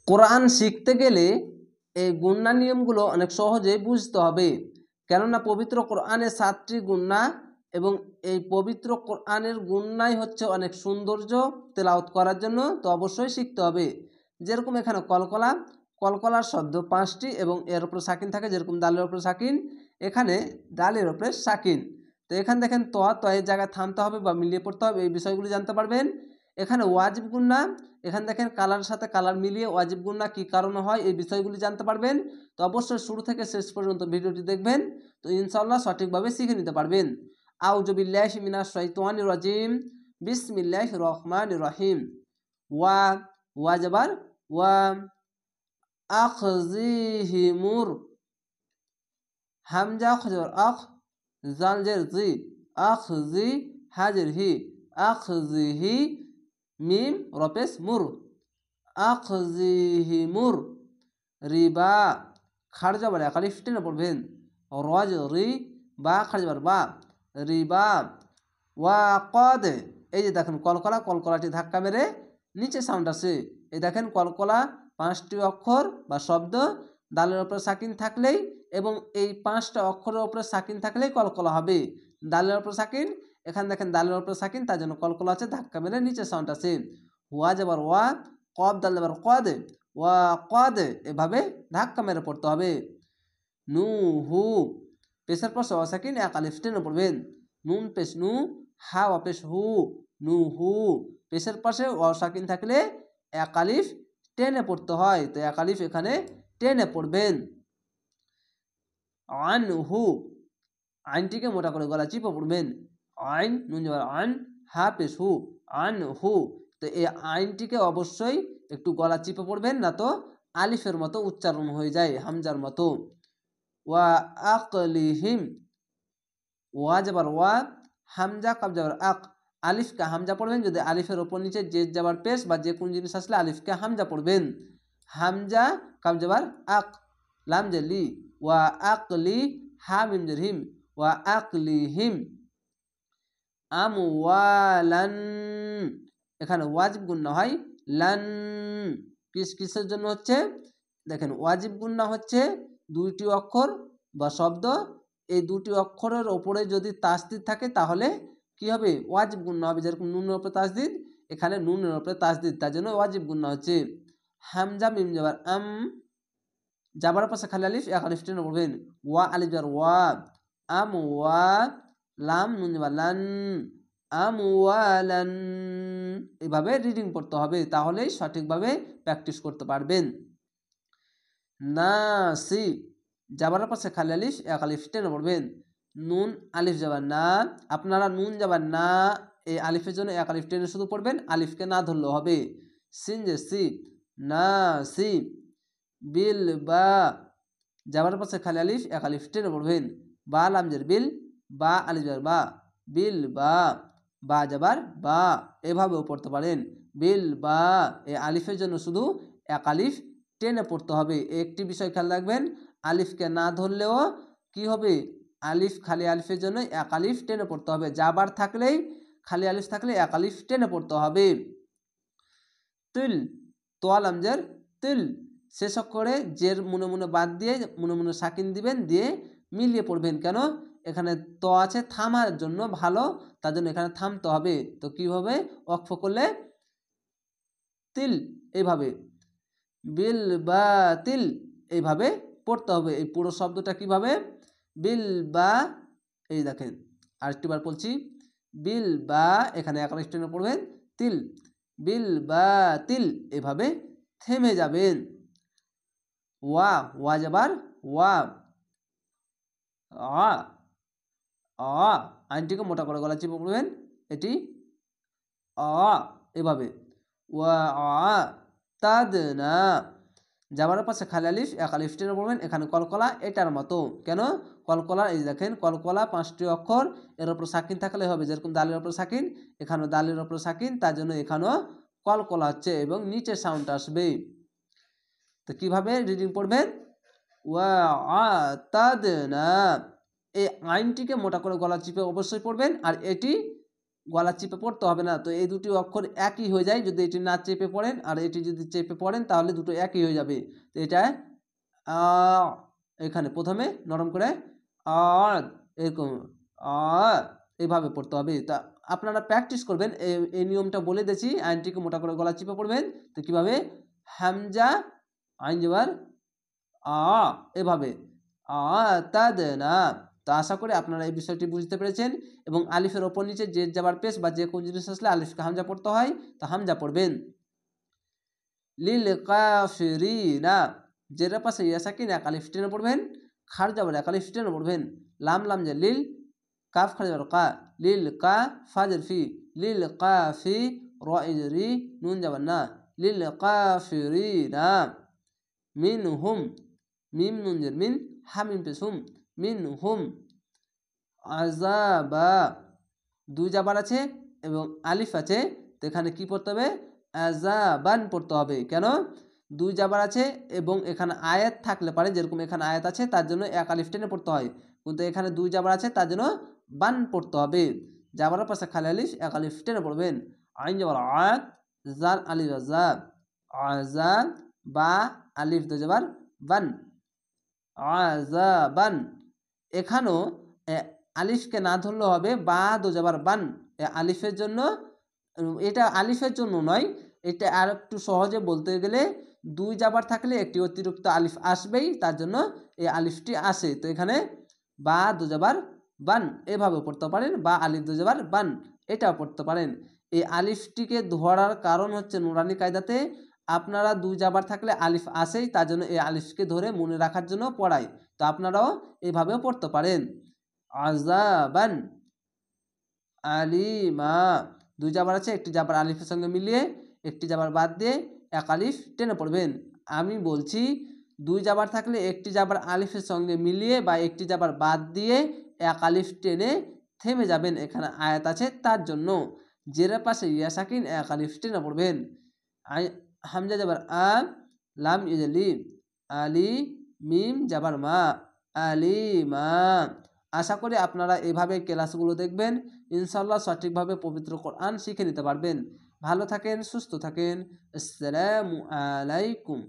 কোরআন শিখতে গেলে এই গুণনা নিয়মগুলো অনেক সহজে বুঝতে হবে, কেননা পবিত্র কোরআনে 7টি গুণনা এবং এই পবিত্র কোরআনের গুণনাই হচ্ছে অনেক সৌন্দর্য তেলাওয়াত করার জন্য, তো অবশ্যই শিখতে হবে। যেরকম এখানে কলকলা, কলকলার শব্দ 5টি এবং এর উপরে সাকিন থাকে, যেরকম ডালের উপরে সাকিন, এখানে ডালের উপরে সাকিন। তো এখানে দেখেন এর জায়গায় থামতে হবে বা মিলিয়ে পড়তে হবে, এই বিষয়গুলি জানতে পারবেন। এখানে ওয়াজিব গুণনা, এখানে দেখেন কালারের সাথে কালার মিলিয়ে ওয়াজিব গুণনা কী কারণে হয় এই বিষয়গুলি জানতে পারবেন। তো অবশ্যই শুরু থেকে শেষ পর্যন্ত ভিডিওটি দেখবেন, তো ইনশাআল্লাহ সঠিকভাবে শিখে নিতে পারবেন। আউযু বিল্লাহি মিনাশ শাইতানির রাজিম, বিসমিল্লাহির রহমানির রহিম। ওয়া জবর ওয়া, আখযিহিমুর, হামজা খজর আখ, জাল জের জি, আখজি, হাজের হি, আখজিহি, মিম রপেশ মুর, আখজিহিমুর। রিবা, খাড় যাবার একালিফ টেনে পড়বেন, রজ রি, বা খাড় যাবার বা, রিবা। ওয়া কদ, এই যে দেখেন কলকলা, কলকলাটি ধাক্কা মেরে নিচে সাউন্ড আসে। এই দেখেন কলকলা 5টি অক্ষর বা শব্দ, দালের উপরে সাকিন থাকলেই এবং এই 5টা অক্ষরের উপরে সাকিন থাকলেই কলকলা হবে। দালের উপরে সাকিন, এখানে দেখেন দালের উপরে সাকিন, তার জন্য কলকলা আছে, ধাক্কা মেরে নিচে সাউন্ড আসে। ওয়া যাবার ওয়া, কদ দাল যাবার কদ, ওয়া কদ, এভাবে ধাক্কা মেরে পড়তে হবে। নু হু, পেশের পাশে অসাকিন এক আলিফ টেনে পড়বেন, নুন পেশ নু, হা অপেশ হু, নু হু। পেশের পাশে অসাকিন থাকলে এক আলিফ টেনে পড়তে হয়, তো এক আলিফ এখানে টেনে পড়বেন। আন হু, আইনটিকে মোটা করে গলা চিপে পড়বেন, আইন নুন যাবার আন, হা পেশ হু, আন হু। তো এই আইনটিকে অবশ্যই একটু গলা চিপে পড়বেন, না তো আলিফের মতো উচ্চারণ হয়ে যায়, হামজার মতো। ওয়া আকলিহিম, ওয়া যাবার ওয়া, হামজা কাব যাবার আক, আলিফকে হামজা পড়বেন। যদি আলিফের ওপর নিচে যে যাবার পেশ বা যে কোনো জিনিস আসলে আলিফকে হামজা পড়বেন। হামজা কাব যাবার আক, লাম জেলি, ওয়া আকলি, হা মিম জের হিম, ওয়া আকলিহিম। আমওয়ালান, এখানে ওয়াজিব গুণনা হয় লান, কিসের জন্য হচ্ছে দেখেন, ওয়াজিব গুণনা হচ্ছে 2টি অক্ষর বা শব্দ, এই 2টি অক্ষরের ওপরে যদি তাসদিদ থাকে তাহলে কি হবে, ওয়াজিব গুণনা হবে। যেরকম নুনের উপরে তাসদিদ, এখানে নুনের উপরে তাসদিদ, তার জন্য ওয়াজিব গুণনা হচ্ছে। হামজা মিম যাবার আম, যাবার পাশে খালি আলিফ, এক আলিফ টেনে পড়বেন, ওয়া আলিফ যাবার ওয়া, আম ওয়া, লাম নুন যাবার লান, আমওয়ালান। এভাবে রিডিং পড়তে হবে, তাহলেই সঠিকভাবে প্র্যাকটিস করতে পারবেন। নাসি, যাবার পাশে খালি আলিফ, এক আলিফ টেনে পড়বেন, নুন আলিফ যাবার না, আপনারা নুন যাবার না এই আলিফের জন্য এক আলিফ টেনে শুধু পড়বেন, আলিফকে না ধরলেও হবে। সিন যে সি, নাসি। বিল বা, যাবার পাশে খালি আলিফ, এক আলিফ টেনে পড়বেন, বা লাম জের বিল, বা আলিফ যাবার বা, বিল বা, বা যাবার বা, এভাবেও পড়তে পারেন। বিল বা, এই আলিফের জন্য শুধু এক আলিফ টেনে পড়তে হবে। একটি বিষয় খেয়াল রাখবেন, আলিফকে না ধরলেও কি হবে, আলিফ খালি আলিফের জন্য এক আলিফ টেনে পড়তে হবে। যাবার থাকলেই খালি আলিফ থাকলে এক আলিফ টেনে পড়তে হবে। তিল, তোয়াল আমজের তিল, শেষ অক্ষরে জের মনে মনে বাদ দিয়ে মনে মনে সাকিন দিবেন, দিয়ে মিলিয়ে পড়বেন। কেন, এখানে ত আছে থামার জন্য ভালো, তার জন্য এখানে থামতে হবে। তো কিভাবে ওয়াকফ করলে তিল, এইভাবে বিল বা তিল, এইভাবে পড়তে হবে। এই পুরো শব্দটা কিভাবে, বিল বা, এই দেখেন আরেকটিবার বলছি, বিল বা, এখানে এক আলিফ টেনে পড়বেন, তিল, বিল বা তিল, এভাবে থেমে যাবেন। ওয়া, ওয়া যাবার ওয়া, আ, আ, আইনটিকে মোটা করে গলা চিপে পড়বেন, এটি আ, এভাবে। ওয়া আ তাদনা, যাবার পাশে খালি আলিফ, এক আলিফ টেনে পড়বেন, এখানে কলকলা এটার মতো। কেন, কলকলা, এই দেখেন কলকলা 5টি অক্ষর, এর উপর সাকিন থাকলে হবে, যেরকম দালের উপর সাকিন, এখানেও দালের উপর সাকিন, তার জন্য এখানেও কলকলা হচ্ছে এবং নিচে সাউন্ড আসবে। তো কিভাবে রিডিং পড়বেন, ওয়া আ তাদনা, এই আইনটিকে মোটা করে গলা চিপে অবশ্যই পড়বেন, আর এটি গলা চিপে পড়তে হবে না। তো এই দুটি অক্ষর একই হয়ে যায় যদি এটি না চেপে পড়েন, আর এটি যদি চেপে পড়েন তাহলে দুটো একই হয়ে যাবে। তো এটা আ এখানে প্রথমে নরম করে আ এরকম আ এভাবে পড়তে হবে। তা আপনারা প্র্যাকটিস করবেন। এই নিয়মটা বলে দিয়েছি। আইনটিকে মোটা করে গলা চিপে পড়বেন। তো কিভাবে? হামজা আইন জবর আ এভাবে আতাদনা। তো আশা করি আপনারা এই বিষয়টি বুঝতে পেরেছেন এবং আলিফের ওপর নিচে জের জাবার পেশ বা যে কোন জিনিস আসলে আলিফকে হামজা পড়তে হয়, তো হামজা পড়বেন। লিল কাফিরিনা জেরের পাশে ইয়া সাকিন এক আলিফ টেনে পড়বেন, খার জাবার এক আলিফ টেনে পড়বেন। লাম লাম যে লিল, কাফ খার জাবার কা, লিল কা ফাজের ফি, লিল কাফি র ইজের রি, নুন যাবার না, লিল কাফিরিনা মিনহুম, মিম নুন জের মিন, হামিম পেশ হুম, মিনহুম আযাবা। দুই জাবার আছে এবং আলিফ আছে, তো এখানে কি পড়তে হবে? আযাবান পড়তে হবে। কেন? দুই জাবার আছে এবং এখানে আয়াত থাকলে পারে, যেরকম এখানে আয়াত আছে তার জন্য এক আলিফ টেনে পড়তে হয়, কিন্তু এখানে দুই জাবার আছে তার জন্য বান পড়তে হবে। জাবারের পাশে খালি আলিফ এক আলিফ টেনে পড়বেন। আইন জাবার আ, জাল আলিফ জা, আযা বা আলিফ দো জাবার বান, আযাবান। এখানেও আলিফকে না ধরলে হবে বা দো জাবার বান। আলিফের জন্য, এটা আলিফের জন্য নয়, এটা আর একটু সহজে বলতে গেলে দুই জাবার থাকলে একটি অতিরিক্ত আলিফ আসবেই, তার জন্য এই আলিফটি আসে। তো এখানে বা দো জাবার বান এভাবে পড়তে পারেন, বা আলিফ দো জাবার বান এটাও পড়তে পারেন। এই আলিফটিকে ধরার কারণ হচ্ছে নুরানি কায়দাতে আপনারা দুই জাবার থাকলে আলিফ আসেই, তার জন্য এই আলিফকে ধরে মনে রাখার জন্য পড়াই। তো আপনারাও এভাবেও পড়তে পারেন। আযাবান আলিমা, দুই জাবার আছে, একটি জাবার আলিফের সঙ্গে মিলিয়ে একটি জাবার বাদ দিয়ে এক আলিফ টেনে পড়বেন। আমি বলছি দুই জাবার থাকলে একটি জাবার আলিফের সঙ্গে মিলিয়ে বা একটি জাবার বাদ দিয়ে এক আলিফ টেনে থেমে যাবেন, এখানে আয়াত আছে তার জন্য। জেরের পাশে ইয়া সাকিন এক আলিফ টেনে পড়বেন। হামজা জাবার আ, লাম ইজলি, আলি মিম জাবার মা, আলিমা। আশা করি আপনারা এভাবে ক্লাসগুলো দেখবেন, ইনশাল্লাহ সঠিকভাবে পবিত্র কোরআন শিখে নিতে পারবেন। ভালো থাকেন, সুস্থ থাকেন। আসসালামু আলাইকুম।